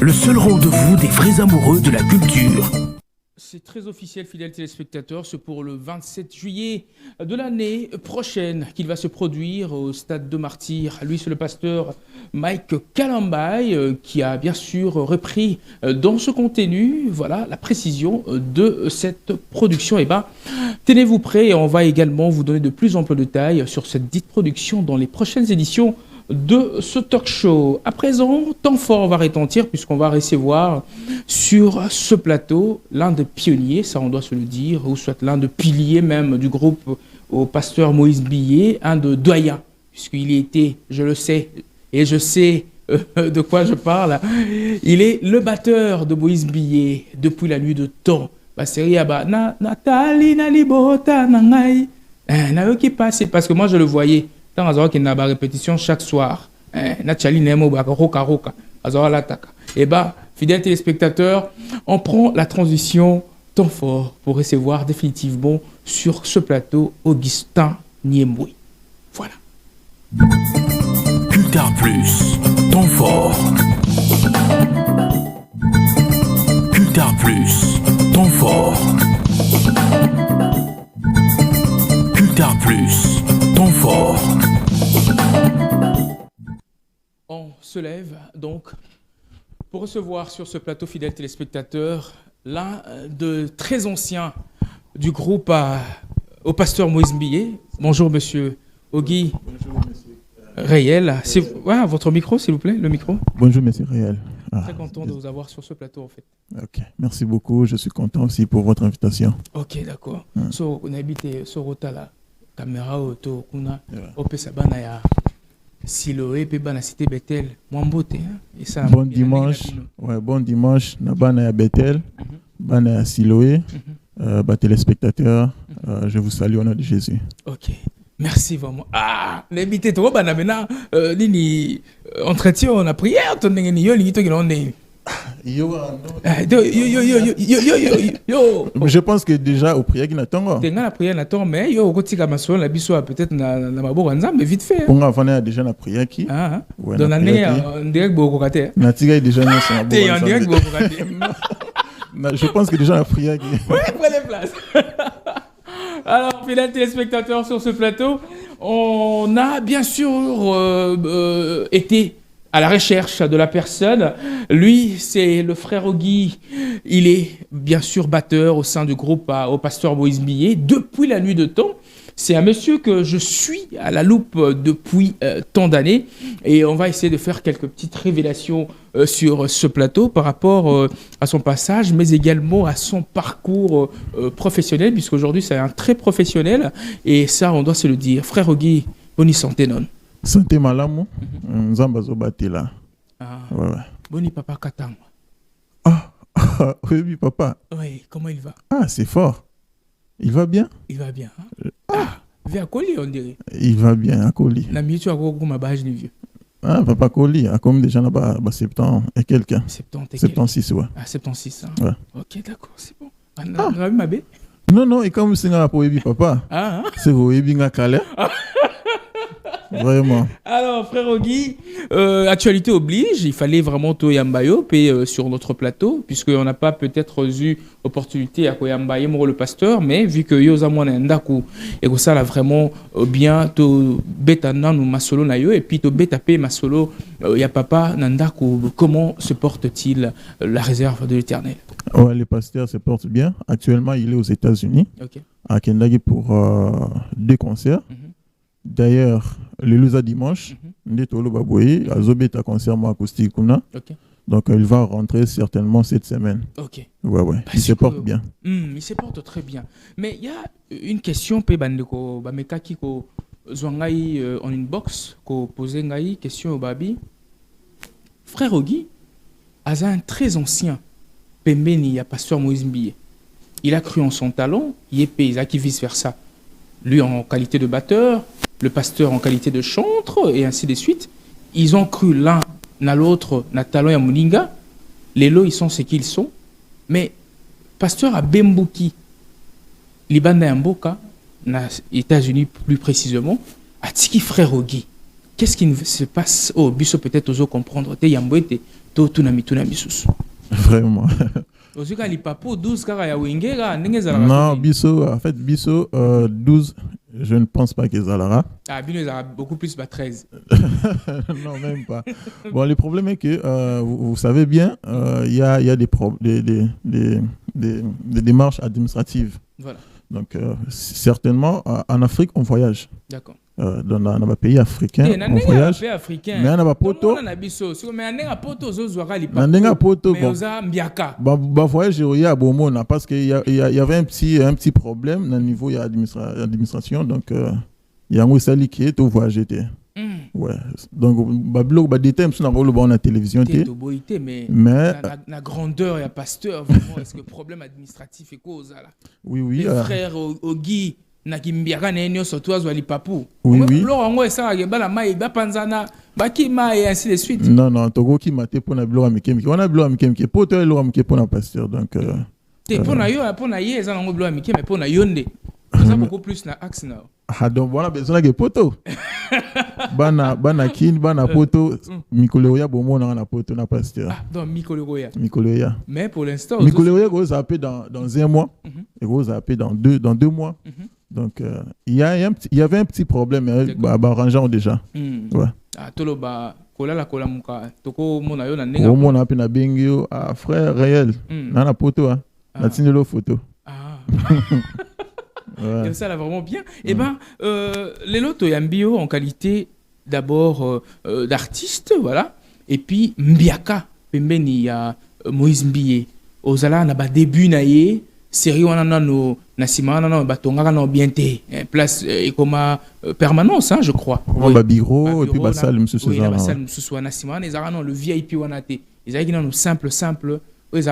le seul rendez-vous des vrais amoureux de la culture. C'est très officiel, fidèles téléspectateurs. C'est pour le 27 juillet de l'année prochaine qu'il va se produire au Stade de Martyrs. Lui, c'est le pasteur Mike Kalambay qui a bien sûr repris dans ce contenu, voilà, la précision de cette production. Et tenez-vous prêts et on va également vous donner de plus amples détails sur cette dite production dans les prochaines éditions de ce talk show. À présent, temps fort va retentir puisqu'on va recevoir sur ce plateau l'un des pionniers, ça on doit se le dire, ou soit l'un des piliers même du groupe au pasteur Moïse Billet, un de doyens, puisqu'il était, je le sais, et je sais de quoi je parle, il est le batteur de Moïse Billet depuis la nuit de temps. Nathalie Nalibota Nangai, qui passe, parce que moi je le voyais. Il y a une répétition chaque soir. Et fidèles téléspectateurs, on prend la transition temps fort pour recevoir définitivement sur ce plateau Augustin Niemboui. Voilà. Cultar Plus, temps fort. Cultar Plus, temps fort. Cultar Plus, temps fort. On se lève donc pour recevoir sur ce plateau, fidèles téléspectateurs, l'un de très anciens du groupe au pasteur Moïse Billet. Bonjour monsieur Ogui. Bonjour monsieur Réel. Votre micro s'il vous plaît, le micro. Bonjour monsieur Réel. Très content de vous avoir sur ce plateau en fait. Ok, merci beaucoup. Je suis content aussi pour votre invitation. Ok, d'accord. So, on habite sur la caméra auto, on peut s'abonner à Siloé, puis la cité Bethel, Mwambote. Bon dimanche, bon dimanche, Nabana à Bethel, Bana à Siloé, téléspectateurs, je vous salue au nom de Jésus. Ok, merci vraiment. L'habité trop, maintenant, entretien, on a prière, on a je pense que déjà au prière qui n'attend. La prière n'attend, mais yo au tika maso la biso peut-être na maboko nzambe vite fait. On a fait déjà la prière qui. Dans l'année en direct beaucoup raté. Na tika déjà na ça. En direct beaucoup raté. Je pense que déjà la prière qui. Ouais, prenez place. Alors, fidèles téléspectateurs sur ce plateau, on a bien sûr été à la recherche de la personne. Lui, c'est le frère Ogui. Il est bien sûr batteur au sein du groupe au pasteur Moïse Billet depuis la nuit de temps. C'est un monsieur que je suis à la loupe depuis tant d'années. Et on va essayer de faire quelques petites révélations sur ce plateau par rapport à son passage, mais également à son parcours professionnel, puisqu'aujourd'hui, c'est un très professionnel. Et ça, on doit se le dire. Frère Ogui, bonne santé, non? Santé malamu, nzamba zobati là. Ouais. Boni papa Katang. Oui, papa. Oui, comment il va? C'est fort. Il va bien? Il va bien. Viens à Koli, on dirait. Il va bien à Koli. La mieux, tu as quoi comme bâche ni vieux? Papa Koli, comme déjà là-bas, 70 et quelqu'un. 76, ouais. 76. Hein. Ouais. Ok, d'accord, c'est bon. On a vu ma bé? Non, et comme c'est un peu papa. C'est vous, Ebi Kale. Vraiment. Alors, frère Ogui, actualité oblige, il fallait vraiment Toyambayo sur notre plateau, puisqu'on n'a pas peut-être eu opportunité à Koyambaye, le pasteur, mais vu que Yosamouana Ndaku, et que ça l'a vraiment bien, to betana nous masolo nayo, et puis to betapé masolo, ya papa Nandaku, comment se porte-t-il la réserve de l'Éternel? Ouais, le pasteur se porte bien. Actuellement, il est aux États-Unis, à Kendagi pour 2 concerts. D'ailleurs, le lusa dimanche, Ndetolo Baboye, a Zobet à concert acoustique. Donc, il va rentrer certainement cette semaine. Ok. Ouais. Il se porte bien. Il se porte très bien. Mais il y a une question, Bandeko, Bamekaki, ko Zwangai en inbox, ko posé Ngai, question au Babi. Frère Ogui, un très ancien, Pembeni, ya pasteur Moïse Billet. Il a cru en son talent, il est paysan, qui vice-versa. Lui en qualité de batteur, le pasteur en qualité de chantre, et ainsi de suite. Ils ont cru l'un à l'autre, na talent et Mouninga. Les lots, ils sont ce qu'ils sont. Mais, pasteur à Bembouki, Libanda Mboka, aux États-Unis plus précisément, a Tiki frère Ogui. qu'est-ce qui se passe? Oh, biso peut-être ozo comprendre. Te yamboete, to tunami misusu. Vraiment. Ozuka li papo 12 kara ya wingera, nenge zala. Non, biso, en fait, biso 12, je ne pense pas qu'ils aura. Ah, bino zala beaucoup plus, 13. Non, même pas. Bon, le problème est que, vous savez bien, il y a des démarches administratives. Voilà. Donc, certainement, en Afrique, on voyage. D'accord. Dans un pays africain, on voyage. Mais on a poto. Voyage parce qu'il y avait un petit problème au niveau de l'administration. Donc, il y a un sali qui est au voyage. Ouais. Donc, des thèmes sont dans la télévision. Mais la grandeur, il y a pasteur. Vraiment, est-ce que le problème administratif est cause là? Oui, oui. Les frères Ogi. Oui, oui. Ainsi de suite. Non, non, Togo qui m'a été pour la blog américaine. On a blog américaine qui est pour toi, l'homme qui est pour la pasteur. Donc, pour na yo, pour na yé, ça on blog américain, mais pour na yonde. Ça beaucoup plus na axe na. Ah donc voilà, besoin de poto. Bana kin, bana poto, Mikoleoya bomo na poto na pasteur. Ah, donc Mikoleoya. Mais pour l'instant, Mikoleoya go zapper dans un mois et go zapper dans deux mois. Donc, il y avait un petit problème, arrangeant déjà. Ouais. Ah, toloba, kola la kola muka, toko mona yo na nenga. Au mona pe na bengio, frère réel, na poto, na tinelo photo. Ah. Ouais. Ça là vraiment bien. Eh ben, les loto yambio en qualité d'abord d'artiste, voilà. Et puis Mbiaka, pembeni ya Moïse Mbiye. Ozala na ba début na ye. Série on a no nasima na batonga na bienté place et comme permanence je crois. Oui. Bureau et puis basal monsieur Suzanne. Oui, basal monsieur Suzanne nasima les arano le VIP wanate. Ils avaient dans simple ils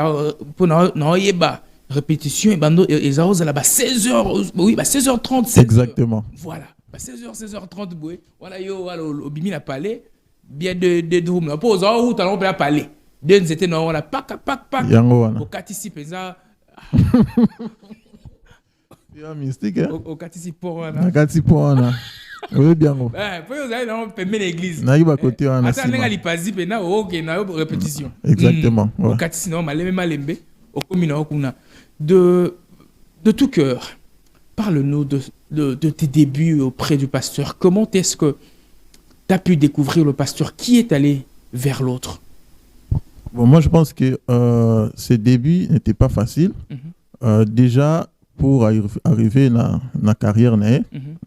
pour na yeba répétition et bando ils ont là 16h oui 16h30. Exactement. Voilà. 16h30 boy. Voilà yo au bimi na palais bien de drum là pour ça où talon pas palais. Deux étaient non on a pack. Au caticipe ça. C'est mystique, hein? Au caticipo, oui, bien. Puis vous allez dans l'église. Naïba côté, on a. Attends, on a l'ipasi, mais là, ok, on a répétition. Exactement. Au caticipo, malembe, au communal, de tout cœur. Parle-nous de tes débuts auprès du pasteur. Comment est-ce que tu as pu découvrir le pasteur? Qui est allé vers l'autre? Bon, moi, je pense que ces débuts n'étaient pas faciles. Déjà, pour arriver dans la carrière,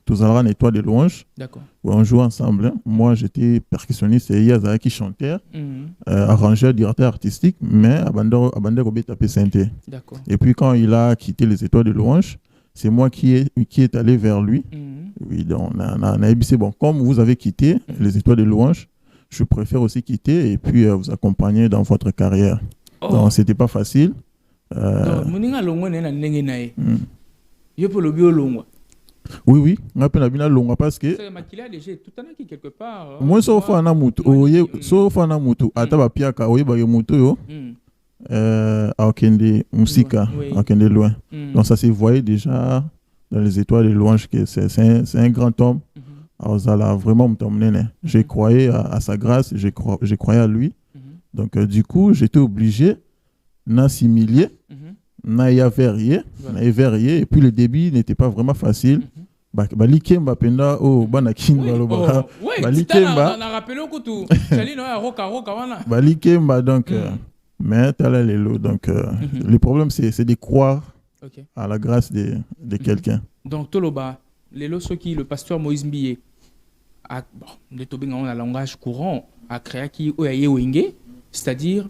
tous allons nettoyer des louanges. D'accord. On joue ensemble. Hein. Moi, j'étais percussionniste et Yaza qui chantait, arrangeur, directeur artistique, mais Abandero Robé tapé synthé. D'accord. Et puis, quand il a quitté les étoiles de louanges, c'est moi qui est allé vers lui. Oui, donc, on a dit, bon, comme vous avez quitté les étoiles de louanges, je préfère aussi quitter et puis vous accompagner dans votre carrière. Oh. Donc, c'était pas facile. Oui, oui. On a bien longue parce que. Quelque part. Moi, sauf en amutu. Sauf en amutu. Ataba piaka. Oye, ba yomutu yo. Akende musika. Akende loin. Donc, ça se voyait déjà dans les étoiles de louanges que c'est un grand homme. Alors, ça l'a vraiment m'emmené. J'ai croyé à sa grâce. J'ai croyé à lui. Donc, du coup, j'étais obligé d'assimiler. Et puis le début n'était pas vraiment facile. Donc mais le problème c'est de croire à la grâce de quelqu'un. Donc Toloba, le pasteur Moïse Mbiye a un langage courant a créé qui c'est-à-dire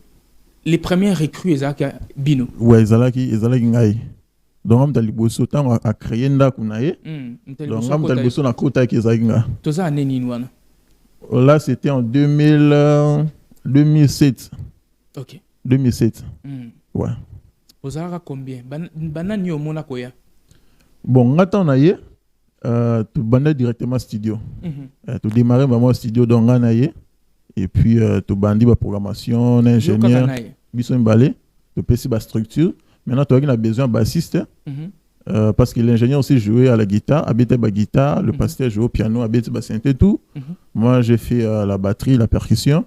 les premières recrues ezaka bino. Ouais, ezalaki ngai. Donc am taliboso tant a créé ndako na ye. Donc am taliboso na kota ki ezalaki nga. Toza neni wana. Là c'était en 2007. OK. 2007. Ouais. Ozalaka combien? Banani omona koya. Bon, ngata na ye tu banda directement studio. Tu démarrer vraiment studio donc na ye. Et puis, tu bandis la programmation, ingénieur, tu peux la structure. Maintenant, tu as besoin d'un bassiste, parce que l'ingénieur aussi jouait à la guitare, habité la guitare, le pasteur jouait au piano, habité la synthé, tout. Moi, j'ai fait la batterie, la percussion,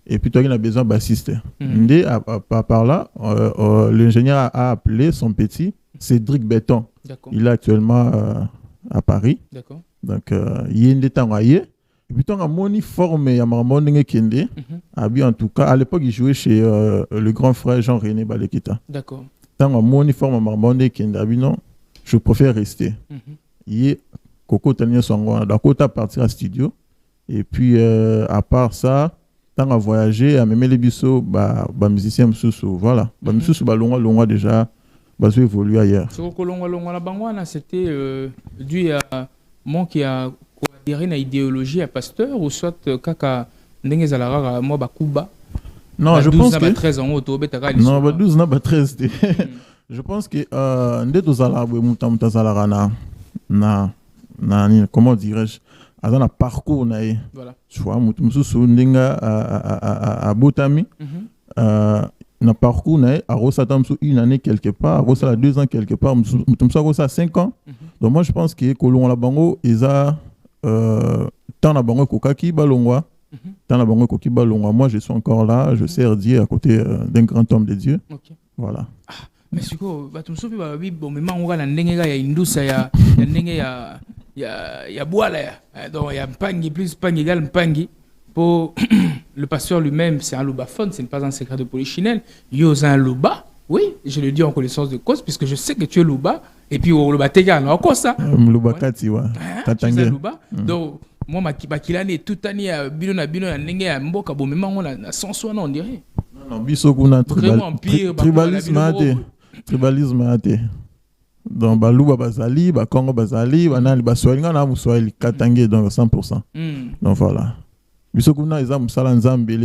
et puis toi, il a besoin de bassiste. Par là, l'ingénieur a appelé son petit Cédric Béton. Il est actuellement à Paris. D'accord. Donc, il y a des temps à y. Et puis, quand on a formé à Marmondé Kende, en tout cas, à l'époque, il jouait chez le grand frère Jean-René Balekita. D'accord. Quand on a formé à Marmondé Kende, non, je préfère rester. Il y a Coco Tania Songo, Dakota partir à studio. Et puis, à part ça, quand on a voyagé, à même les bisous, musicien Moussou, voilà. Moussou, longa déjà, je vais évoluer ailleurs. Ce que longa, c'était dû à moi qui a adhéré à idéologie à pasteur ou soit kaka ndenge zalara moi bakuba. Non, je pense que 13 ans auto betaka. Non, 12 ans 13. Je pense que ndeto zalara muta zalara na comment dirais-je, azana parcours na e. Voilà. Tu vois mutu ndenga à Botami. Na parcours na a Rosatam sous une année quelque part, Rosa 2 ans quelque part, mutumsa Rosa 5 ans. Donc moi je pense que Kolon la bango isa tant la bango kokaki balongwa, tant la bango koki balongwa. Moi je suis encore là, je sers Dieu à côté d'un grand homme de Dieu. Voilà. Mais c'est quoi batumso bi ba bi bon mais manga na ndenge ya indusa ya ndenge ya boala ya donc ya mpangi plus mpangi égal mpangi. Pour le pasteur lui-même, c'est un loubaphone, ce n'est pas un secret de polichinelle. Yosa un louba, oui, je le dis en connaissance de cause, puisque je sais que tu es louba, et puis au louba tega, non, quoi ça? Louba kati, ouais. Tu es un louba. Donc, moi, ma kilane, toute année, bino na nenge, mboka, bon, même on a sans soi, non, on dirait. Non, bisokuna, tribalisme ate. Tribalisme ate. Donc, Balouba Bazali, Congo Bazali, Banali Baswali, on a Moussoali, Katangé, donc 100%. Donc voilà. Les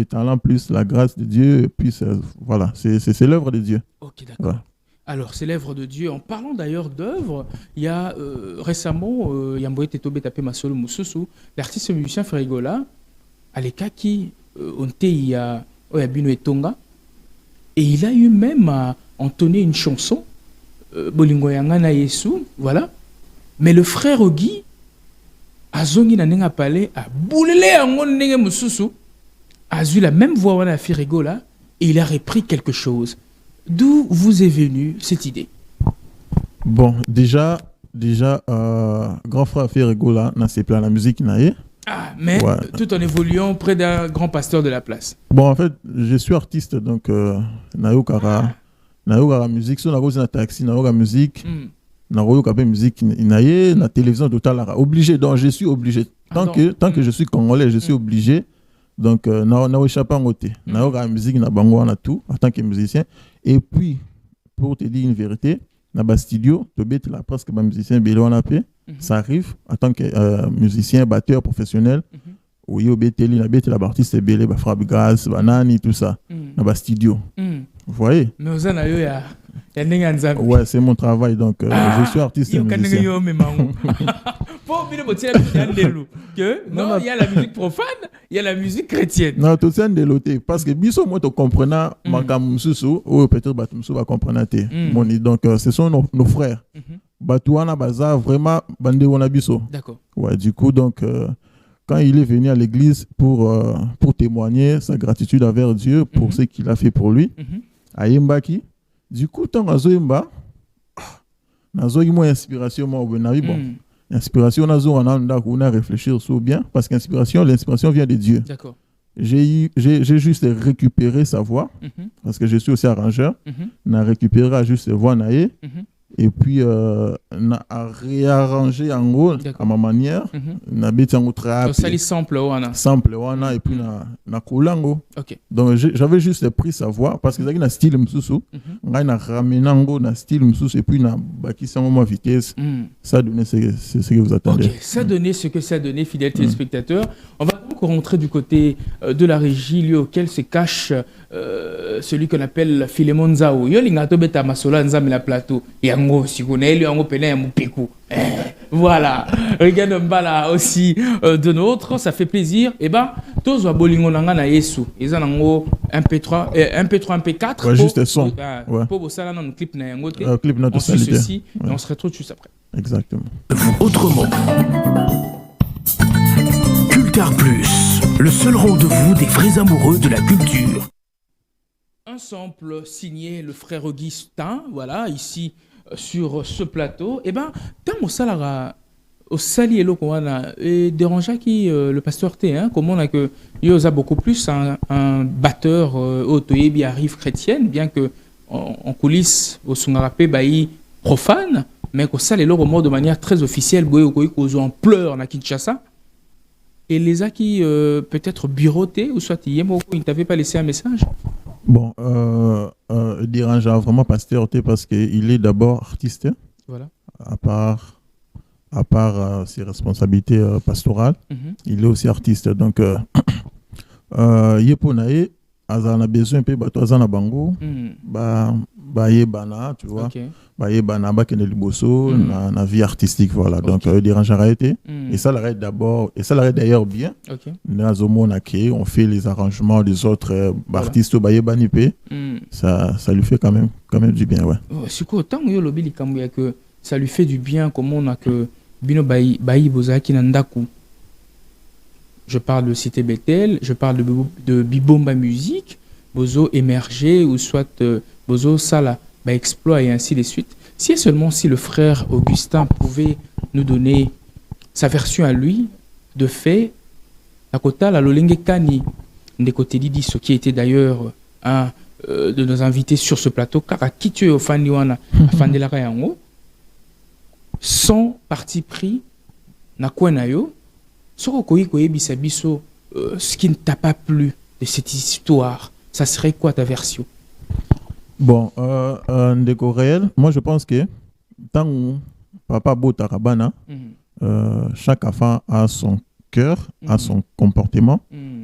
talents plus la grâce de Dieu, et puis voilà, c'est l'œuvre de Dieu. Ok, d'accord. Ouais. Alors, c'est l'œuvre de Dieu. En parlant d'ailleurs d'œuvre, il y a récemment, Yamboé Tetobe Tapé Masolo Moussoussou, l'artiste musicien Frégola, Alekaki, Onteia, Oyabino et Tonga, et il a eu même à entonner une chanson, Bolingo Yangana Yesu, voilà. Mais le frère Guy, Azongi na nenga palais a boulelé en ndenge mususu a eu la même voix wana Firigo là et il a repris quelque chose. D'où vous est venue cette idée? Bon, déjà grand frère Firigo là n'a ses plans la musique naé. Ah, mais ouais. Tout en évoluant près d'un grand pasteur de la place. Bon, en fait, je suis artiste donc nayo musique, so na cause na taxi nayo musique. Na musique na télévision totale obligé, donc je suis obligé tant que je suis congolais je suis obligé donc na échappé en côté na musique na bango na tout en tant que musicien. Et puis pour te dire une vérité na ba studio to bet là presque ba musicien belé on a fait ça arrive en tant que musicien batteur professionnel oui au beteli na bet la artiste belé ba frappe gaz banani tout ça na ba studio. Vous voyez? Mais aux années, ouais, c'est mon travail, donc je suis artiste et musicien. Non, il y a la musique profane, il y a la musique chrétienne. Non, tout ça de l'autre, parce que biso moi tu comprends, Magamususu ou peut-être Batumsu va comprendre donc ce sont nos frères. Batouana Baza vraiment bandé wana biso. D'accord. Ouais, du coup donc quand il est venu à l'église pour témoigner sa gratitude envers Dieu pour ce qu'il a fait pour lui. Ayembaki, du coup, tant que Zoimba, nazo moi inspiration moi bon, inspiration nazo on a réfléchir sur bien parce l'inspiration vient de Dieu. D'accord. J'ai juste récupéré sa voix parce que je suis aussi arrangeur, n'a récupéré juste voix naé. Et puis na réarrangé en gros à ma manière na beti en trap sample wana et puis na kulango. OK. Donc j'avais juste pris sa voix parce que na style msusu ngai na ramenango na style msusu et puis na bakisa moi vitesse ça donnait ce que vous attendez. OK, ça donnait ce que ça donnait fidèles téléspectateurs. On va donc rentrer du côté de la régie lieu auquel se cache celui qu'on appelle Philemon Zao. Yo linga to beta masola nzambe la plateau. Si vous n'avez voilà, regarde Mbala aussi de nôtre, ça fait plaisir. Et ben, tous les bolingo nanga na Yesu, ils ont MP3, MP4. Ouais, juste le son. Pour ça, là, dans le clip, clip on suit ceci, et on se retrouve juste après. Exactement. Autrement. Cultar Plus, le seul rendez-vous des vrais amoureux de la culture. Un sample signé le frère Augustin, voilà, ici sur ce plateau. Et ben, tant au salara, au sali et l'okoana, et dérangea qui le pasteur T, hein, comme on a que il y a beaucoup plus un batteur autoébi arrive chrétienne, bien que en coulisses au sungarapé bailli profane, mais qu'au sali et l'okoana de manière très officielle, boye en pleurs na Kinshasa. Et les a qui peut-être bureauté ou soit il ne t'avait pas laissé un message. Bon, dérangeant vraiment pasteur parce qu'il est d'abord artiste. Voilà. À part ses responsabilités pastorales, il est aussi artiste. Donc, Yeponae, Azana besoin un peu de Azana Bango, Bana, tu vois. Bana Bakene Liboso, na vie artistique, voilà. Donc, dérangeant a été. Et ça l'arrête d'abord, et ça l'arrête d'ailleurs bien. On fait les arrangements des autres artistes Banipé. Ça lui fait quand même du bien, ouais. C'est quoi, tant que ça lui fait du bien, comme on a que Bino Bayi Bozaki Nandaku. Je parle de Cité Bethel, je parle de Bibomba Musique, Bozo émerger ou soit Bozo Sala, exploit et ainsi de suite. Si le frère Augustin pouvait nous donner sa version à lui, de fait, à côté la Lolenge Kani, des côtés d'Idi, ce qui était d'ailleurs un de nos invités sur ce plateau, car à qui tu es au Fandiwana, à Fandelara Yango, sans parti pris, na Kwenayo, ce qui ne t'a pas plu de cette histoire, ça serait quoi ta version? Bon, en déco réel, moi je pense que tant que Papa Botarabana, chaque enfant a son cœur, a son comportement.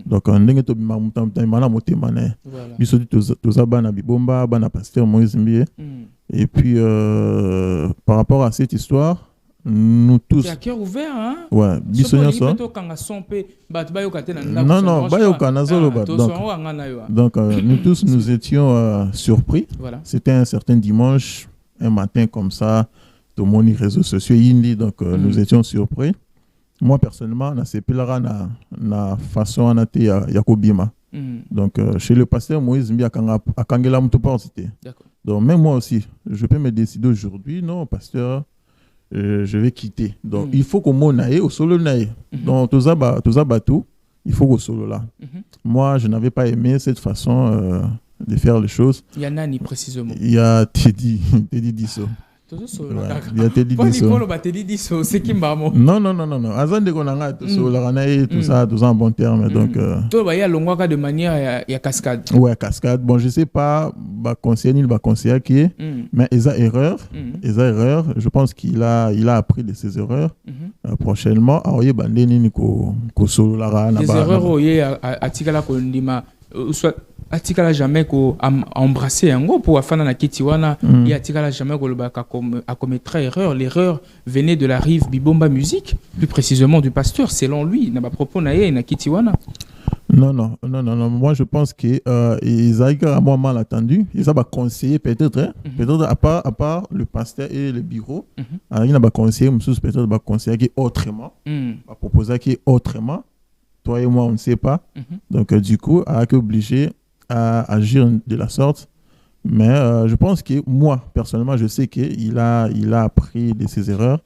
Donc, on est et puis, par rapport à cette histoire, nous tous. Il y a cœur ouvert, hein? Ouais, bisogna ça. Donc, nous tous, nous étions surpris. Voilà. C'était un certain dimanche, un matin comme ça, tout le monde les réseaux sociaux, donc nous étions surpris. Moi, personnellement, na façon à Yakobima. Donc, chez le pasteur Moïse Mbia Kangela Moutopancité. Donc, même moi aussi, je peux me décider aujourd'hui, non, pasteur, je vais quitter. Donc, il faut que mon aille au solo naïe. Donc, tout ça, il faut qu'au solo là. Moi, je n'avais pas aimé cette façon de faire les choses. Il y a Nani précisément. Il y a Teddy Disso. Il y a Teddy Disso. C'est qui m'amo. Non. Azan de Konanga, tout ça en bon terme. Donc, il y a l'ongwaka de manière, il y a cascade. Ouais, cascade. Bon, je sais pas, conseiller qui est, mais il a erreur. Je pense qu'il a appris de ses erreurs. Prochainement, les erreurs, à Tikala Kondima, soit atikala jamais ko embrasser yango pour afana na kitiwana et atikala jamais ko lobaka comme a commettre erreur. L'erreur venait de la rive Bibomba Musique, plus précisément du pasteur, selon lui na ba propos na ye na kitiwana. Non. Moi, je pense que ils ont mal attendu. Ils ont conseillé peut-être à part le pasteur et le bureau. Il a conseillé, peut-être conseiller autrement, proposer qui autrement. Toi et moi, on ne sait pas. Donc, du coup, il a été obligé à agir de la sorte. Mais je pense que moi, personnellement, je sais qu'il a appris de ses erreurs.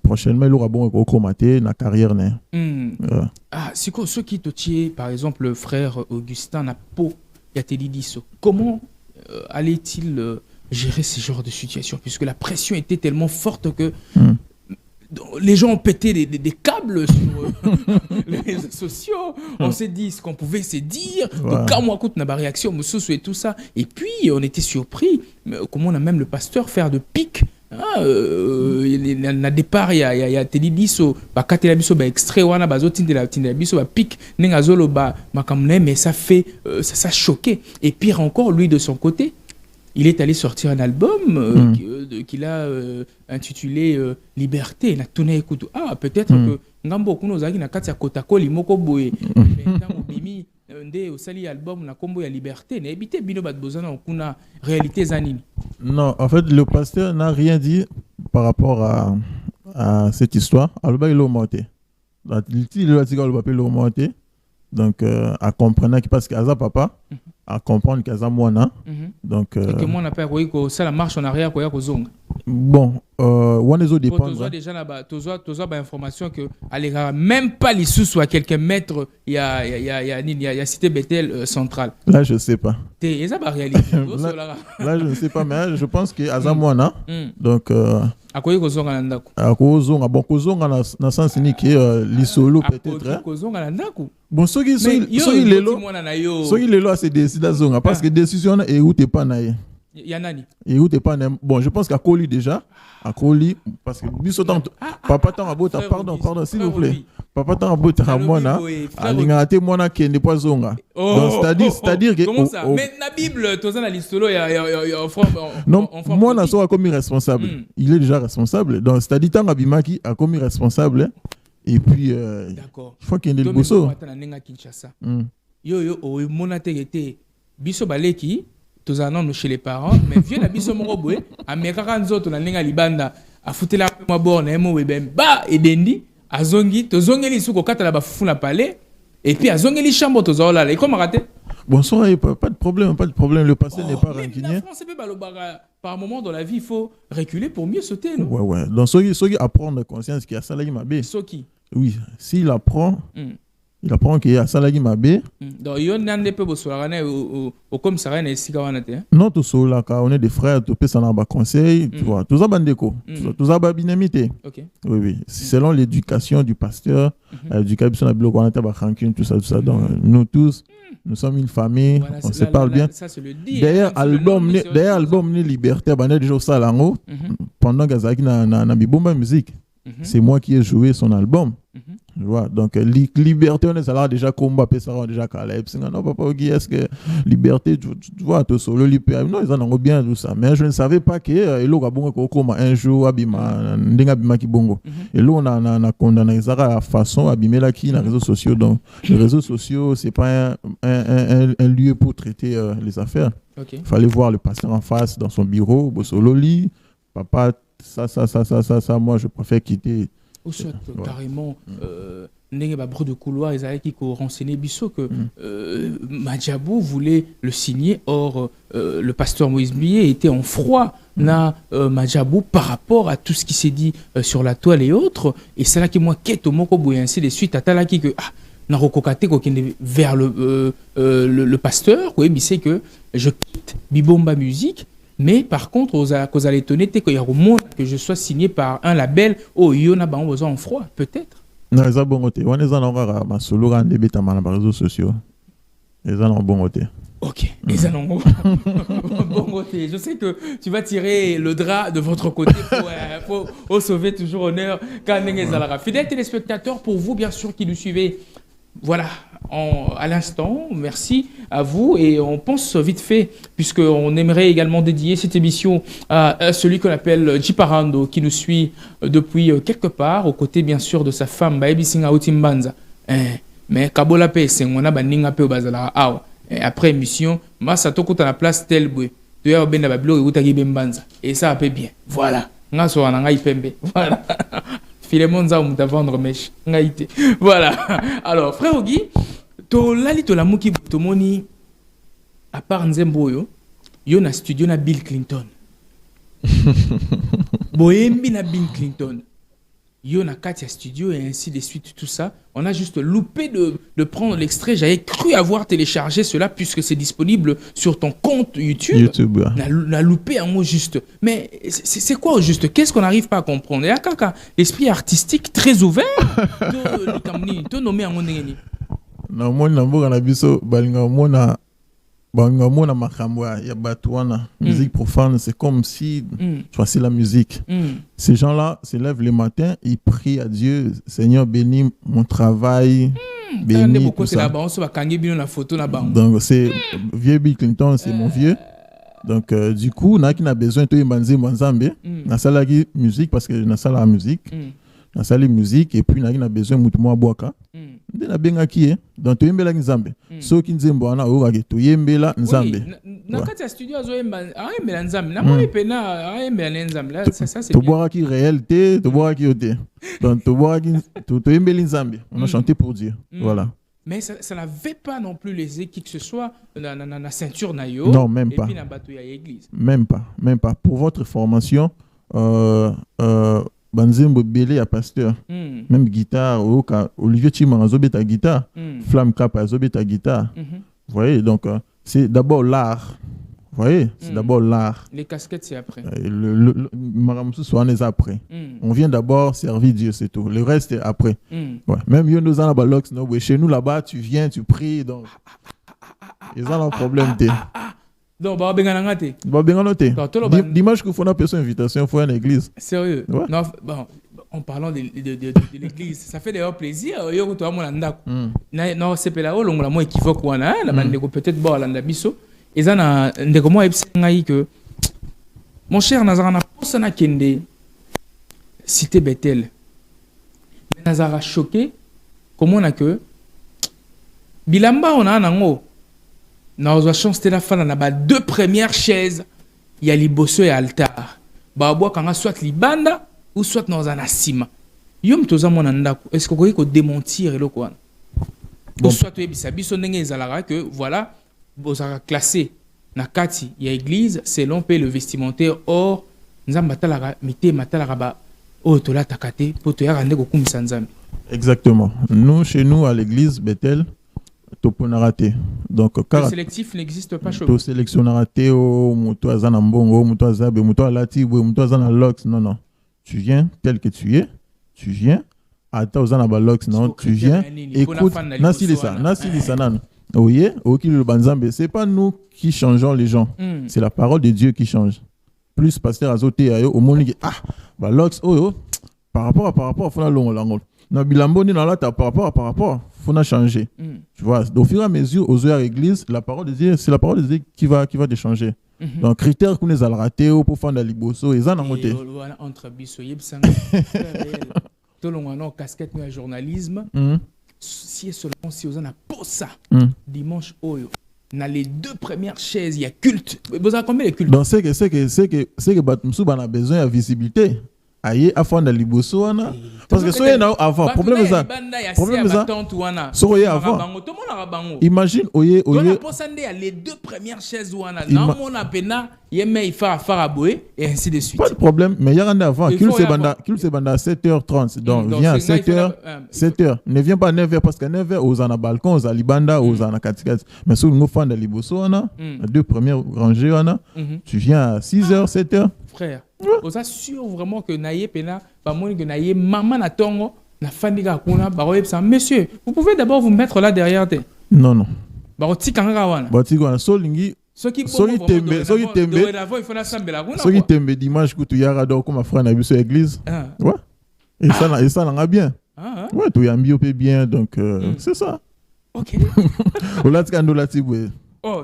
Prochainement, il aura bon recommater la carrière. C'est quoi ceux qui te tiennent, par exemple, le frère Augustin Napo Yatelidiso, comment allait-il gérer ce genre de situation, puisque la pression était tellement forte que les gens ont pété des câbles sur les réseaux sociaux. On s'est dit ce qu'on pouvait se dire. Donc, quand moi, écoute, on a ma réaction, et tout ça. Et puis, on était surpris. Comment on a même le pasteur faire de pique. Na départ, il y a Telidiso, Katela Biso, extrait, wana, Tindela Biso, pique, Nengazolo, mais ça fait, ça choqué. Et pire encore, lui, de son côté, il est allé sortir un album qu'il a intitulé Liberté. Peut-être que Ngambo Kuno Zagi na Katia Kotako Limoko Boé. nde osali album na kombo ya liberté na ebité bino bat bozana kuna réalité zanini. Non, en fait le pasteur n'a rien dit par rapport à cette histoire. Alors il a monté. Il a monté. Donc à comprendre que parce qu'Aza papa à comprendre qu'Aza moana. Donc que moi n'a pas que ça la marche en arrière quoi ko zonga. Bon, on les autres dépend. Tu as déjà là-bas, tu as information que allez même pas les sous à quelques mètres, il y a cité Bethel centrale. Là je sais pas. T'es ça va réalité. Là je ne sais pas mais je pense que Azamwana donc à quoi kozonga ndako. À kozonga bon kozonga na sens ni que l'isolo peut-être. Kozonga ndako. Bon ceux qui lelo c'est décider zonga parce que décision est où t'es pas naïe. Yanani. Et où t'es pas bon je pense qu'à Koli déjà à Koli parce que biso tant papa tant abota pardon s'il vous plaît papa tant abota ramona alingate mona kende pas zonga donc c'est-à-dire que comment ça mais la Bible toza na listolo ya non moi na so a commis responsable il est déjà responsable donc c'est-à-dire tant abimaki a commis responsable et puis d'accord il faut qu'il y ait le bosso yo o mona te biso baleki tous chez les parents mais vieux la biso moko boye amekaka nzoto na ninga libanda afutela moi borne mo webem ba edendi azongi tozongeli suko katala bafufu na palais et puis azongeli chambre tozola là et comment rater bonsoir pas de problème le passé n'est pas rancunier la France peut par moment dans la vie il faut reculer pour mieux sauter non ouais donc ceux qui apprendre conscience qu'il y a ça là il m'a bé oui s'il apprend il apprend qu'il y a Salagi Mabé. Donc, il y a un peu de soirée au comme ça, on est non, tout ça, on est des frères, tu peux s'en avoir conseil, tu vois. Tout ça, bandeko. Tout ça, binamité. Oui. Selon l'éducation du pasteur, l'éducation de Bilo, on a rancune, tout ça. Donc, nous tous, nous sommes une famille, voilà, on se parle bien. Ça, c'est le dit. D'ailleurs, album Liberté, on est déjà au Salango, pendant que Zaki n'a Bibomba musique. C'est moi qui ai joué son album. Tu vois, donc liberté on est ça là déjà combat ça on déjà Caleb non papa qui est-ce que liberté tu vois tout solo liberté non ils en ont bien tout ça mais je ne savais pas que il aura bon comme un jour abima ndinga abima ki bongo et là on a condamné ça à façon abimé là qui les réseaux sociaux donc les réseaux sociaux c'est pas un lieu pour traiter les affaires. Il fallait voir le pasteur en face dans son bureau solo lit papa ça moi je préfère quitter. Ou soit carrément ndenge ba bro de couloir ils avaient qui renseigné biso que Madjabou voulait le signer or le pasteur Moïse Blié était en froid na Madjabou par rapport à tout ce qui s'est dit sur la toile et autres et c'est là que moi keto moko boye ainsi de suite atalaki que na rokokate ko kende vers le pasteur oui mais c'est que je quitte Bibomba Musique. Mais par contre, aux allez étonner qu'il y a au monde que je sois signé par un label où il y en a besoin en froid, peut-être. Non, ils ont bon côté. On est en ma solo dans les réseaux sociaux. Ils ont bon côté. Ok, ils ont bon côté. Je sais que tu vas tirer le drap de votre côté pour sauver toujours honneur. Fidèles téléspectateurs, pour vous, bien sûr, qui nous suivez. Voilà, à l'instant, merci à vous et on pense vite fait, puisqu'on aimerait également dédier cette émission à celui qu'on appelle Jiparando, qui nous suit depuis quelque part, aux côtés bien sûr de sa femme, Baebi Singa Utimbanza. Mais Kabola Pe, c'est on a Baninga Pe Bazala. Après émission, Massa Toko à la place Telboué, tu as Ben Bablo et Utagi Bembanza. Et ça a fait bien. Voilà, Naso Ananga Ipembe. Voilà. Philemon za muta vendre mèche ngaite voilà alors frère Ogi to lali to la muki to moni à part Nzembo yo na studio na Bill Clinton boyembi na Bill Clinton yo na Katia studio et ainsi de suite tout ça on a juste loupé de prendre l'extrait j'avais cru avoir téléchargé cela puisque c'est disponible sur ton compte YouTube. On a loupé un mot juste mais c'est quoi au juste qu'est-ce qu'on n'arrive pas à comprendre et là l'esprit artistique très ouvert de nommer un ngeni na moi na mboka na biso balinga mona makambo ya batouana musique profane c'est comme si choisir la musique ces gens-là se lèvent le matin ils prient à Dieu Seigneur bénis mon travail bénis tout ça donc c'est vieux Bill Clinton c'est mon vieux donc du coup n'a qui n'a besoin de manzi manzambe na salagi musique parce que na sala musique na sali musique et puis na besoin mutu mo boaka nde na benga ki donc to yembela nzambe so ki nzembo wana o ka to yembela nzambe na kati ya studio azo yembela nzambe na moi pena yembela nzambe là ça c'est to boaka ki réalité to boaka ki yote donc to boaka to yembela nzambe on a chanté pour Dieu voilà. Mais ça n'avait pas non plus les qui que ce soit na ceinture na yo. Non, même pas. Et puis na bateau ya église. Même pas. Pour votre formation, Banzembo Belé à pasteur. Même guitare, Olivier Chimanga zobeta guitare, Flamme Kappa zobeta guitare. Vous voyez, donc c'est d'abord l'art. Vous voyez, c'est d'abord l'art. Les casquettes, c'est après. Maramsou Soane après. On vient d'abord servir Dieu, c'est tout. Le reste est après. Ouais. Même nous en balox, chez nous là-bas, tu viens, tu pries. Donc, ils ont un problème. Donc, bah, bien noté. Dimanche qu'il faut une personne invitation, il faut une église. Sérieux? Ouais. Non, bon, en parlant de l'église, ça fait d'ailleurs plaisir. Non, c'est pas là où l'on a moins équivoque. Peut-être bon, l'anda biso. Et ça, que mon cher Nazarana, Posana Kende, cité Bethel. Mais Nazara choqué, comment on a que Bilamba, on a un ango. Dans la chance de la fin, on a deux premières chaises. Il y a Liboso et altar. Baboua, quand on a soit Libanda ou soit dans un asima. Yom toza mon andako. Est-ce qu'on peut démentir le quoi? Ou soit tu es bisabiso n'engé zalara que voilà. Vous avez classé na kati ya église selon le vestimentaire or nzamba talara mité matalara ba o tola takate po to ya rande ko kumisa nzambe. Exactement. Nous chez nous à l'église Bethel toponarate. Donc le sélectif n'existe pas chez vous. To sélectionnarate o muto azana mbongo, muto azabe, muto alati, muto azana lox. Non. Tu viens tel que tu es. Tu viens ata ozana ba lox non, tu viens écoute nasili ça nan. Oui, c'est pas nous qui changeons les gens. C'est la parole de Dieu qui change. Plus pasteur azoté au monde bah lox par rapport faut la longue. Na bilambo ni na la par rapport faut na changer. Tu vois, au fur et à mesure aux heures église, la parole de Dieu, c'est la parole de Dieu qui va te changer. Donc critères qu'on les a raté pour faire de liboso et ça na moté. Entre biso yebsanga. Tout le monde casquette de journalisme. Si seulement si vous en avez pour ça dimanche oyo dans les deux premières chaises il y a culte. Vous avez combien de cultes? Donc c'est que Batumsou a besoin de visibilité. Aïe afin de liboso wana parce que soyez là avant problème ça soyez avant imagine oye les deux premières chaises wana dans mon apena yeme il fa faraboué et ainsi de suite. Pas de problème mais il y a un avant qu'il se banda à 7h30 donc viens à 7h ne viens pas à 9h parce qu'à 9h aux en balcon aux alibanda aux en katikati mais sur nous fan de liboso wana deux premières rangées wana tu viens à 6h 7h frère. Vous assure vraiment que naïe pena pas moins que naïe maman na tongo na fandiga kuna baroye ça monsieur vous pouvez d'abord vous mettre là derrière te non baroti kanga wana solingi soki tembe soki tembe dimanche kutu yara donc comme frère na biso église ouais et ça n'a bien ouais tu yambi opé bien donc c'est ça OK on tika ndola tibwe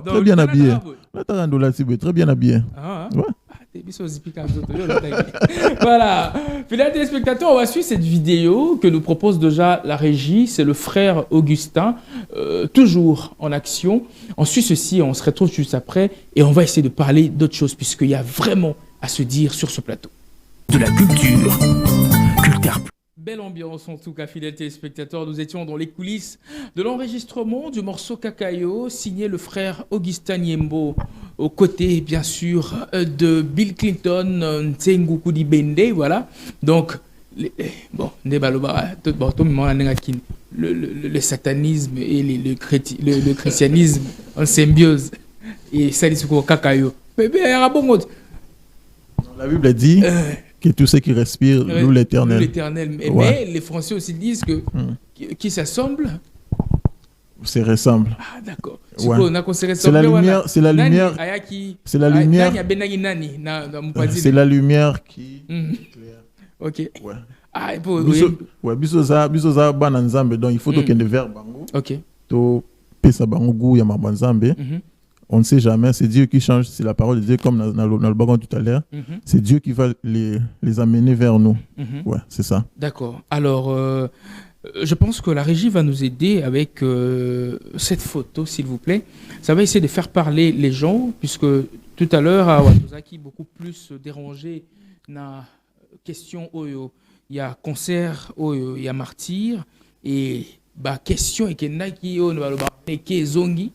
très bien habillé là ta ndola tibwe très bien habillé ouais. Voilà, fidèles téléspectateurs, on va suivre cette vidéo que nous propose déjà la régie. C'est le frère Augustin, toujours en action. On suit ceci, on se retrouve juste après et on va essayer de parler d'autres choses puisqu'il y a vraiment à se dire sur ce plateau. De la culture. Culture. Belle ambiance en tout cas, fidèles téléspectateurs. Nous étions dans les coulisses de l'enregistrement du morceau Kakayo, signé le frère Augustin Niembo, aux côtés bien sûr de Bill Clinton, Ntsenguku Dibende, voilà. Donc, le satanisme et le christianisme en symbiose. Et ça dit quoi Kakayo. La Bible dit que tout ce qui respire loue l'éternel. Mais les Français aussi disent que qui s'assemble se ressemble. Ah d'accord. C'est la lumière, c'est la lumière. C'est la lumière. C'est la lumière qui éclaire. OK. Ouais. Ah ouais, bisoza bana nzambe donc il faut que de verbe bango. OK. To pesa bango gu ya mabanzambe. on ne sait jamais, c'est Dieu qui change, c'est la parole de Dieu, comme dans le bagon tout à l'heure. C'est Dieu qui va les amener vers nous. Ouais, c'est ça. D'accord. Alors, je pense que la régie va nous aider avec cette photo, s'il vous plaît. Ça va essayer de faire parler les gens, puisque tout à l'heure, à Watozaki, beaucoup plus dérangé na question Oyo. Il y a concert Oyo, il y a martyr, et bah, question et Kendaki Oyo, Zongi.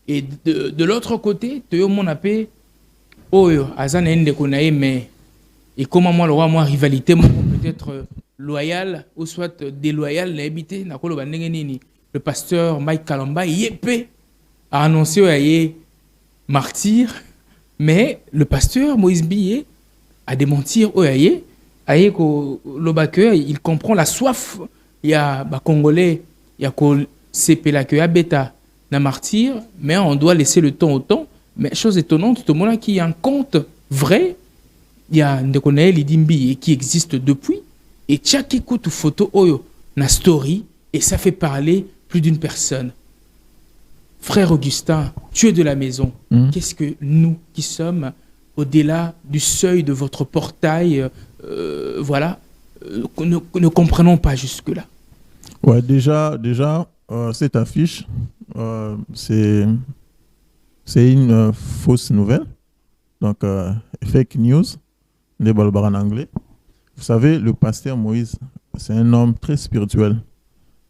Et de l'autre côté, tu as mon appel Oyo, Azan Ende Konae, mais et comment moi, rivalité, peut-être loyal ou soit déloyal, le pasteur Mike Kalamba, a annoncé qu'il martyr, mais le pasteur Moïse Billet a démenti il comprend la soif. Il y a des Congolais, il y a des bêta na martyr, mais on doit laisser le temps au temps. Mais chose étonnante, tout le monde qui a un compte vrai, il y a Ndekonae Lidimbi qui existe depuis. Et chaque écoute photo Oyo na story, et ça fait parler plus d'une personne. Frère Augustin, tu es de la maison. Qu'est-ce que nous qui sommes au-delà du seuil de votre portail, ne comprenons pas jusque-là? Ouais, déjà cette affiche, c'est une fausse nouvelle. Donc, fake news, les balbars en anglais. Vous savez, le pasteur Moïse, c'est un homme très spirituel.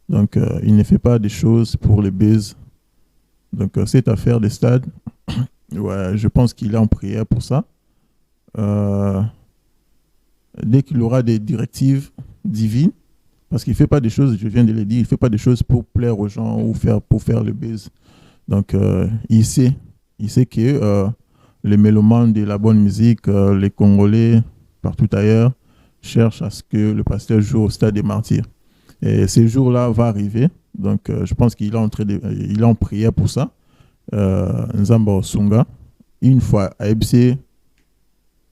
Donc, il ne fait pas des choses pour les baises. Donc, cette affaire des stades, ouais, je pense qu'il est en prière pour ça. Dès qu'il aura des directives divines, parce qu'il ne fait pas des choses, je viens de le dire, il ne fait pas des choses pour plaire aux gens ou pour faire le buzz. Donc, il sait que les mélomanes de la bonne musique, les Congolais, partout ailleurs, cherchent à ce que le pasteur joue au stade des martyrs. Et ces jours-là vont arriver. Donc, je pense qu'il est en prière pour ça. Nzamba Osunga, une fois à EBC,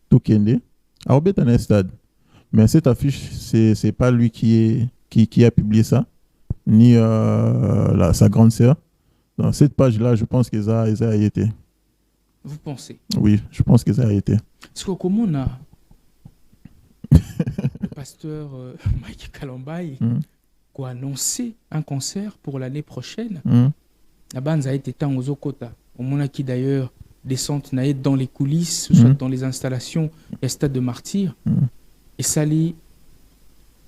Tokende, à Obetane Stade. Mais cette affiche, c'est pas lui qui a publié ça, ni sa grande sœur. Dans cette page-là, je pense que ça a été. Vous pensez? Oui, je pense que ça a été. Parce que comment on a le pasteur Mike Kalambai qui a annoncé un concert pour l'année prochaine. La bande a été tant aux Okota. Au moment qui d'ailleurs descend dans les coulisses, soit dans les installations, et stade de martyr. Et Sali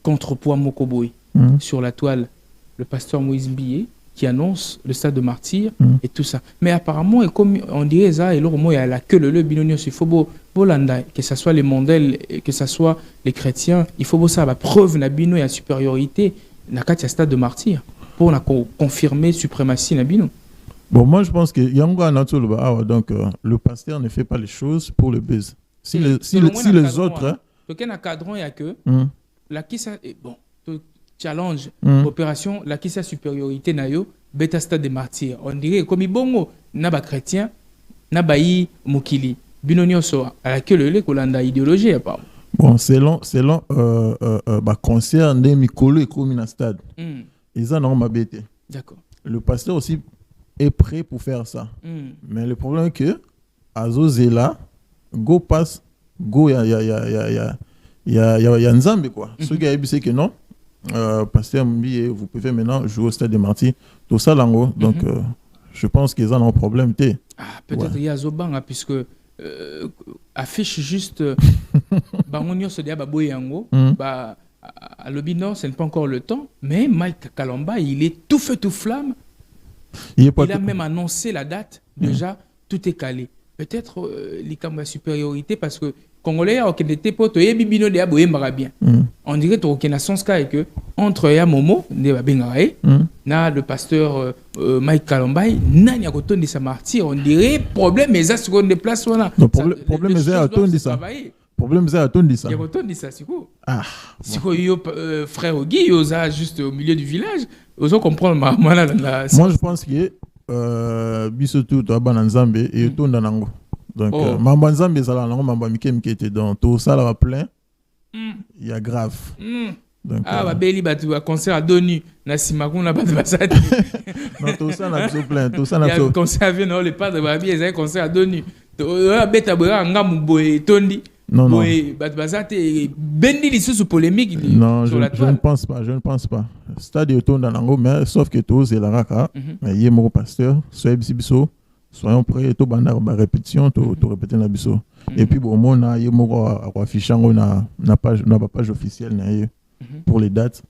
contrepoids Mokoboy sur la toile, le pasteur Moïse Billet qui annonce le stade de martyr et tout ça. Mais apparemment, et comme on dirait ça, et là, il y a la queue le binonio, il faut que ce soit les mondels, que ce soit les chrétiens, il faut ça la preuve na bino et la supériorité na katia stade de martyr pour confirmer suprématie na bino. Bon, moi je pense que Yango Anatole, donc le pasteur ne fait pas les choses pour le buzz. Si les autres, donc un cadran il y a que la qui ça bon challenge opération la qui sa supériorité na yo beta stade de martyr. On dirait comme ibongo na ba chrétien na bayi mokili binonio so à laquelle le kolanda idéologie pas. Bon, selon concert de Mikolo et Komina stade. Ils en ont ma bête. D'accord. Le pasteur aussi est prêt pour faire ça. Mais le problème est que Azozela go passe go il y a Nzambe quoi. Ce qui a dit c'est que non pasteur Mbi vous pouvez maintenant jouer au stade des martyrs tout ça lango. Donc je pense qu'ils en ont un problème peut-être il y a Zobanga puisque affiche juste bangonio se dia baboy yango ba à l'Obino, ce n'est pas encore le temps, mais Mike Kalamba, il est tout feu tout flamme. Il a même annoncé la date. Déjà, tout est calé. Peut-être la supériorité parce que Congolais, on dirait que na sens que entre ya Momo, na le pasteur Mike Kalamba, na ni akoton de sa martyr, on dirait problème mais ça se qu'on déplace là. Problème c'est à ton dit ça. Problème c'est à ton dit ça. Il y a autant dit ça c'est quoi? Frère Guy, il juste au milieu du village. Vous comprendre moi je pense que bisoto to bananzambe et to ndanango. Donc Mambanzambe ça là non Mamba Mike était dans tout ça là plein. Il y a grave. Donc, bah beli batu concert à Donu na simakuna batu basati. Non, tout ça n'a pas plein, tout ça Il y n'a a un pas. concert avec les padres babi ils ont concert à Donu. Beta boya ngamu boy tondi. Non, non. Boy batu basati bendi li sous polémique Non, sur je la ne toile. pense pas, je ne pense pas. Stade est autour d'Anango, mais sauf que tout c'est la raka. Mhm. Mais il y a mon pasteur, soyez biso, soyons prêts, tout bandar ba répétition, tout répéter la biso. Et puis bon, moi na yé mon affichant na page officielle na yé pour les dates.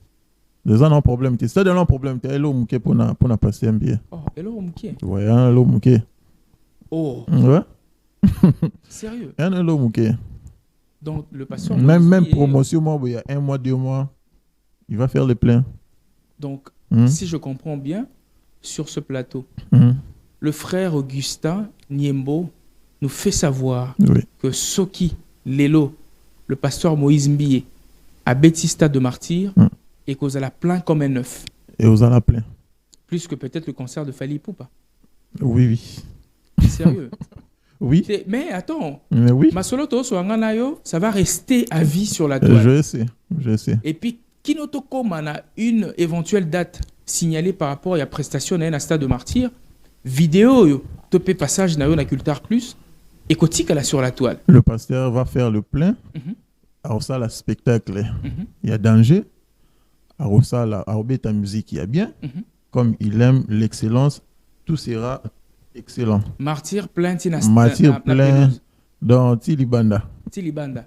Les gens ont un problème, c'est stade un problème, t'es là mouké pour na passer un billet. Oh, et là on mouké. Ouais, un là mouké. Oh, Ouais. sérieux. Un là mouké. Donc le patient Même promotion, moi, il y a 1 mois, 2 mois, il va faire le plein. Donc Mhm. si je comprends bien sur ce plateau, Mhm. le frère Augustin Niembo nous fait savoir Oui. que Soki Lelo, le pasteur Moïse Mbiye, à Bethista de Martyr, et qu'on a plein comme un œuf. Et aux la plein. Plus que peut-être le concert de Fali Poupa. Oui, oui. Sérieux. Oui, Mais attends, mais oui. Masoloto Swanganayo, ça va rester à vie sur la toile. Je sais. Et puis, Kinotoko a une éventuelle date signalée par rapport à la prestation à Stade de Martyr. Vidéo, topé passage na Cultar Plus, et Kotika sur la toile. Le pasteur va faire le plein. Mhm. Alors ça, le spectacle, Mhm. il y a danger. Alors ça, la ta musique, il y a bien. Mhm. Comme il aime l'excellence, tout sera excellent. Martyr plein, Martyr plein dans Tilibanda. Tilibanda.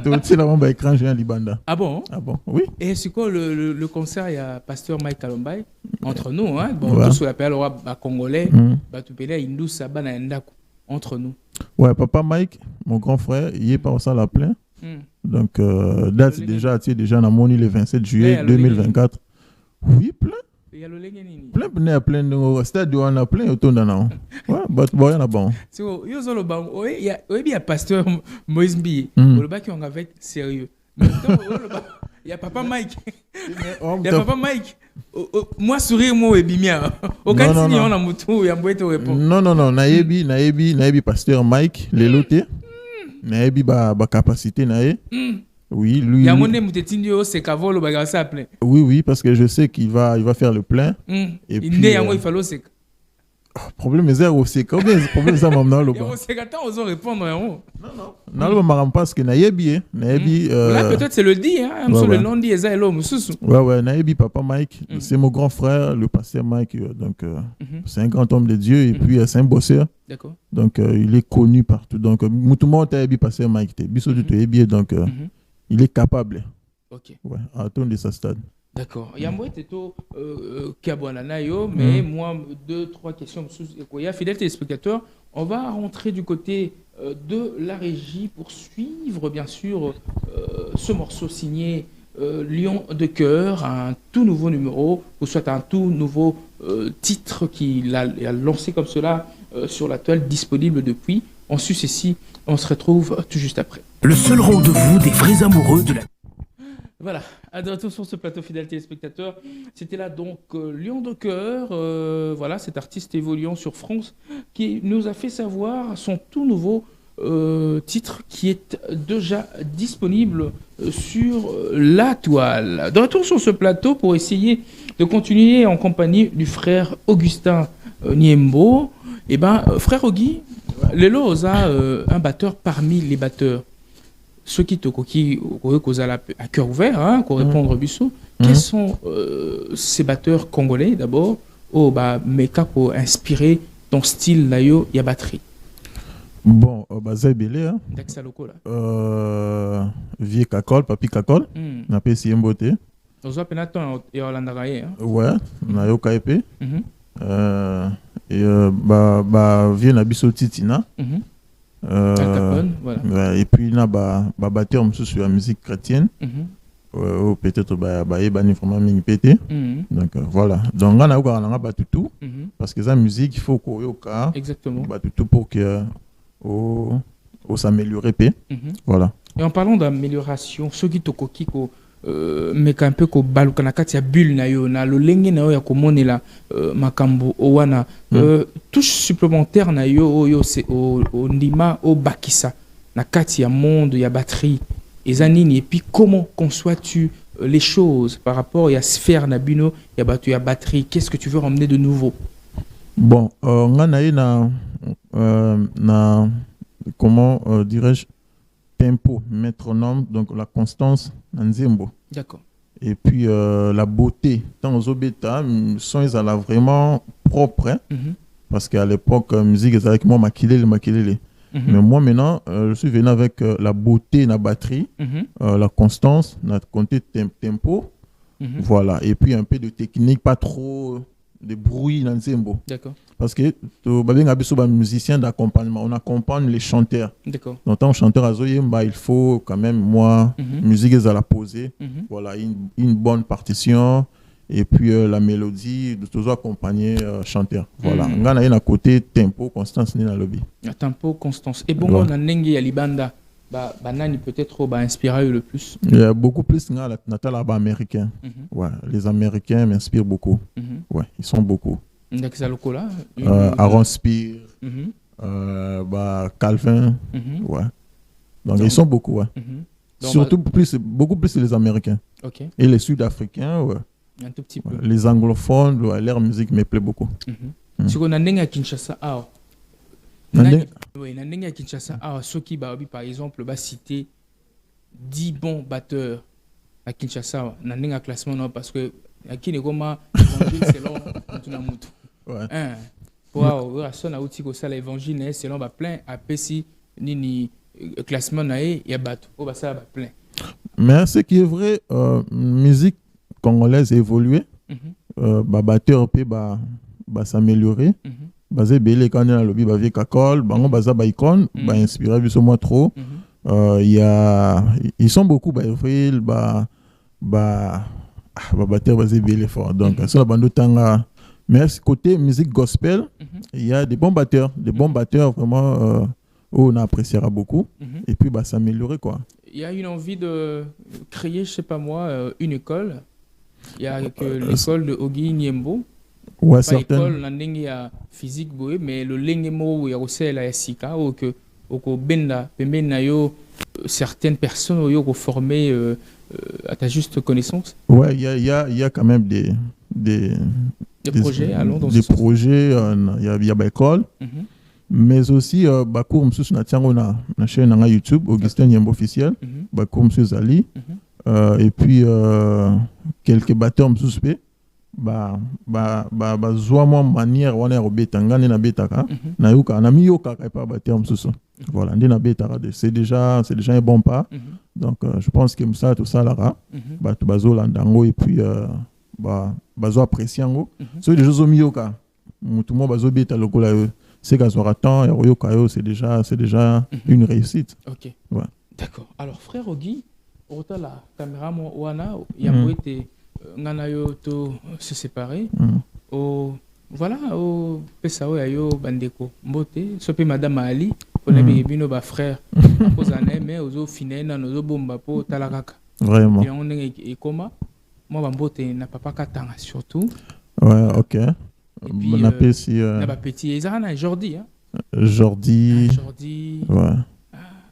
Donc, c'est là on va écran géant Libanda. Ah bon? Ah bon? Oui. Et c'est quoi le concert? Il y a pasteur Mike Kalombai entre nous, hein? Bon, Ouais. tous sur l'appel roi congolais, Mhm. Batupele, Indou, Sabana, Ndaku, entre nous. Ouais, papa Mike, mon grand frère, il est pas ça la plein. Hmm. Donc, date déjà, tu sais, déjà, on a moni le 27 juillet Ouais, 2024. Oui, plein. Il y a le Lengenini. Plein de stade, on a plein autour d'un an. Ouais, but boy, on a bon. C'est quoi? Il y a pasteur Moïse Mbi, Hmm. le bac qui est avec sérieux. Mais il y a papa Mike. Il y a papa Mike. Moi, sourire, moi, et bimia. Au cas où on a moutou, il y a un boîte au répond. Non, naebi, pasteur Mike, les lotés. Naebi, ba capacité, nae. Oui, lui. Il y a mon nez, moutetindio, c'est Cavolo, bagarre ça plein. Oui, parce que je sais qu'il va faire le plein. Et puis. Il fallait c'est. Problème est zéro, c'est combien de problèmes ça m'a amené là-bas? C'est quand on ose répondre. Non. Non, le maram parce que naebi. Là, peut-être c'est le dit, hein. Le nom dit, et l'homme, sous. Ouais, naebi, papa Mike. C'est mon grand frère, le pasteur Mike. Donc, c'est un grand homme de Dieu et puis c'est un bosseur. D'accord. Donc, il est connu partout. Donc, tout le monde a pasteur Mike. Donc, il est capable. Ok. Ouais, à tourner de sa stade. D'accord. Il y a moi Teto Kabwananayo, mais moi 2-3 questions. Fidèles téléspectateurs, on va rentrer du côté de la régie pour suivre bien sûr ce morceau signé Lion de cœur, un tout nouveau numéro, ou soit un tout nouveau titre qu'il a lancé comme cela sur la toile, disponible depuis. En sus ici, on se retrouve tout juste après. Le seul rendez-vous des vrais amoureux de la... Voilà, à de retour sur ce plateau, fidèles téléspectateurs. C'était là donc Lion de cœur, voilà, cet artiste évoluant sur France qui nous a fait savoir son tout nouveau titre qui est déjà disponible sur la toile. De retour sur ce plateau pour essayer de continuer en compagnie du frère Augustin Niembo. Eh bien, frère Ogui, Lelo a un batteur parmi les batteurs. Ceux qui causent à cœur ouvert, hein, pour répondre au Bissot, quels sont ces batteurs congolais d'abord, Meka pour inspirer ton style nayo ya batterie? Bon, Zebele, hein. Daxaloko là. Vieux Kakol, Papi Kakol, n'a pas essayé beauté. Ozo penaton et Holandagaye, hein. Ouais, n'a yo KP. Et vieux Nabiso Titina. Voilà. Et puis, il y a un batteur sur la musique chrétienne. Peut-être vraiment mini pété. Donc voilà. Donc, on a tout. Parce que la musique, il faut qu'on ait exactement tout pour que s'améliorer. Voilà. Et en parlant d'amélioration, ceux qui tokokiko mais un peu ko baluka na kati ya bulle na yo na lolenge na yo ya komonela makambo owana touche supplémentaire na yo c'est au ndima au bakisa na kati ya monde ya batterie et zanini et puis comment conçois-tu les choses par rapport à sphère Nabino, il y a batterie. Qu'est-ce que tu veux ramener de nouveau? Bon, on a comment dirais-je, tempo, métronome, donc la constance, Nzembo. D'accord. Et puis la beauté, dans les bêta, son ils allaient vraiment propre, hein, parce qu'à l'époque, musique, ils avec moi maquillé. Mais moi maintenant, je suis venu avec la beauté, la batterie, la constance, notre compté tempo, voilà, et puis un peu de technique, pas trop de bruit dans Nzembo. D'accord. Parce que les musiciens d'accompagnement, on accompagne les chanteurs. D'accord. Donc, tant chanteur à Zoyemba, il faut quand même, moi, musique à la poser. Voilà, une bonne partition. Et puis la mélodie, de toujours accompagner chanteur. Voilà. On a un côté tempo, constance, ni dans le lobby. Tempo, constance. Et bon, on a Nengi Alibanda. Banani peut-être inspiré le plus. Il y a beaucoup plus Natal américain. Ouais, les Américains m'inspirent beaucoup. Ouais, ils sont beaucoup. Aaron Spear, Calvin. Ouais. Donc ils sont beaucoup. Ouais. Surtout beaucoup plus les Américains. Okay. Et les Sud-Africains. Ouais. Un tout petit peu. Les anglophones, leur musique me plaît beaucoup. Si on a à Kinshasa, oui, à Kinshasa, ceux qui, par exemple, va citer 10 bons batteurs à Kinshasa, on a un classement non, parce que à Kinegoma, selon Mutu. Pour son outil que ça l'évangile selon plein à Pessi ni classement naé il y a bateau au ça plein. Mais ce qui est vrai, musique congolaise évolué, batteur peut s'améliorer. Basé belé quand on a lobby ba vie kakol, bango baza ba icône, ba inspiré biso moi trop. Ils sont beaucoup ba Avril, batteur basé belé fort. Donc sur la bande tanga. Mais côté musique gospel, il y a des bons batteurs vraiment où on appréciera beaucoup. Et puis s'améliorer quoi. Il y a une envie de créer, je sais pas moi, une école. Il y a que l'école de Ogi Niembo. Ouais, pas certaines. école il y a physique mais le lengemo il y a aussi la sika ou que benda pemena yo certaines personnes yo formées à ta juste connaissance. Ouais, il y a quand même des projets allons dans des ce projets il y a l'école. Mais aussi bakour msusu na tiango na chaîne na YouTube Augustin Niembo officiel, bakour msusu Zali, et puis quelques batteurs msusu zoa moi manière wana robeta ngane na betaka na yoka na miyoka pas batteurs msusu. Voilà, ndina betaka c'est déjà un bon pas. Donc je pense que ça tout ça là bato bazolandango et puis bazo apprécier ngo so des choses au miyoka mutu mo bazo beta lokola yo c'est gazora temps et yoka yo c'est déjà une réussite. OK. Ouais. D'accord. Alors frère Ogi, ota la caméra mo wana ya moete ngana yo to se séparer. Voilà au pesao ya yo bandeko mbote sope madame Ali on a bino ba frère posane mais ozo finena nozo bomba po talakaka. Vraiment. Et on est comment moi bambote na papa katanga surtout. Ouais, OK. Bon appétit. Na ba petit ezana Jordi hein. Jordi. Ouais.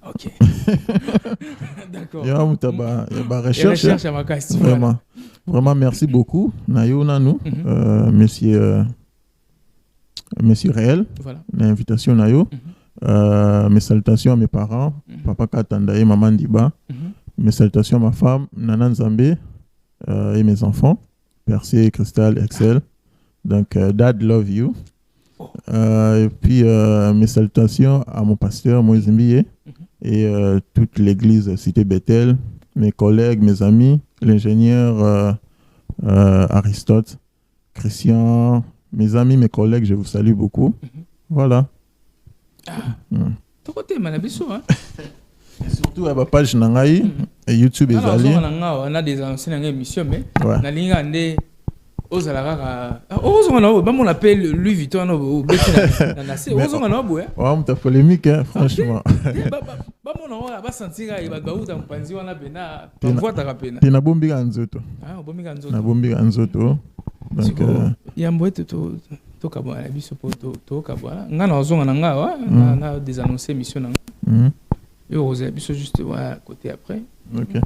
OK. D'accord. Il y a recherche à ma question. Vraiment. Vraiment merci beaucoup. Nayo nanou monsieur Réel. Voilà. L'invitation Nayo. Mes salutations à mes parents, papa Katanda et maman Diba. Mes salutations à ma femme Nana Nzambe et mes enfants Percé, Cristal, Excel. Donc Dad love you. Et puis mes salutations à mon pasteur Moïse Mbiye et toute l'église Cité Bethel, mes collègues, mes amis, l'ingénieur Aristote, Christian, mes amis, mes collègues, je vous salue beaucoup. Voilà. Surtout à ma page Nangaï et YouTube et Zali. On a des anciennes émissions, mais on appelle Louis Vuitton on t'a polémique franchement. Tina bombi anzoto. Na bombi anzoto. Donc yamboete to kabona biso to kabona ngana ozonga na nga na des annoncer mission na nga yo oza biso juste côté après Ok.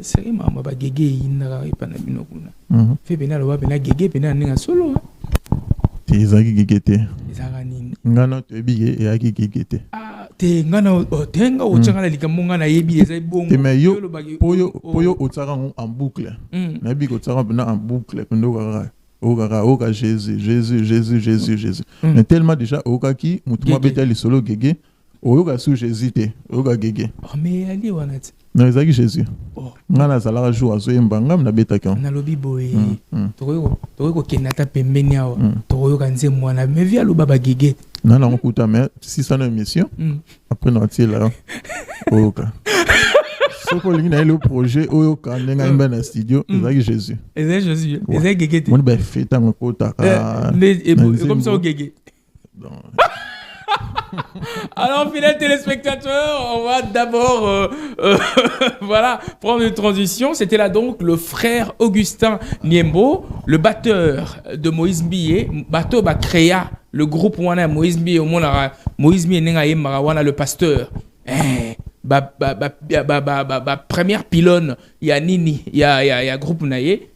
C'est maman ba gege inara ipana binokuna. Fait bena loba bena gege bena ninga solo. Te ezaki gege te. Ezaka nini? Ngana toyebi eyaki gege te. Ah, te ngana tenga ochanga na likambo ngana yebi ezai bongo. Te mais yo poyo otsaka en boucle. Nabi ko tsaka bena en boucle pendo kaka. Oka Jésus. Mais tellement déjà oka ki mutuma beta li solo gege. Oyoka sous Jésus te. Oka gege. Oh mais ali wanati. Non, ezaki Jésus. Ngana zalaka jour azoyemba ngam na beta kan. Na lobi boye. Toyoko kenata pembeni awa. Toyoka nze mwana me via lo baba gege. Nana okuta mais 600 émission. Après na tila. Oka. Soko lingi na le projet oyoka ndenga imba na studio ezaki Jésus. Ezaki Jésus. Ezaki gege te. Mon ba feta ngokota ka. Comme ça au gege. Alors, fidèles téléspectateurs, on va d'abord voilà, prendre une transition. C'était là donc le frère Augustin Niembo, le batteur de Moïse Mbié. Bateau ba créa le groupe wana Moïse Mbié au monara Moïse Mbié nenga yemara wana le pasteur. Première pylône ya nini ya groupe naye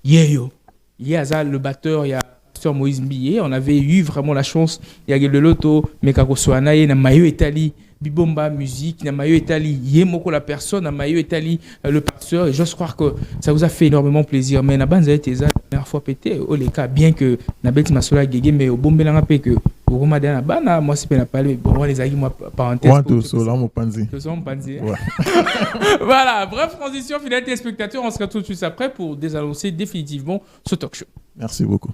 yeyo. Yaza le batteur ya sur Moïse Mbié, on avait eu vraiment la chance. Il y a le loto, mais quand on a na maillot Italie, bibomba musique, na maillot Italie, yemoko la personne, na maillot Italie le pasteur. Et j'ose croire que ça vous a fait énormément plaisir. Mais na banza été la dernière fois pété au les cas bien que na bête masola gege mais au bombe la pe que au roma na bana moi c'est pas parler bon les amis moi parenthèse. Voilà, bref transition fidèles téléspectateurs, on se retrouve tout de suite après pour désannoncer définitivement ce talk show. Merci beaucoup.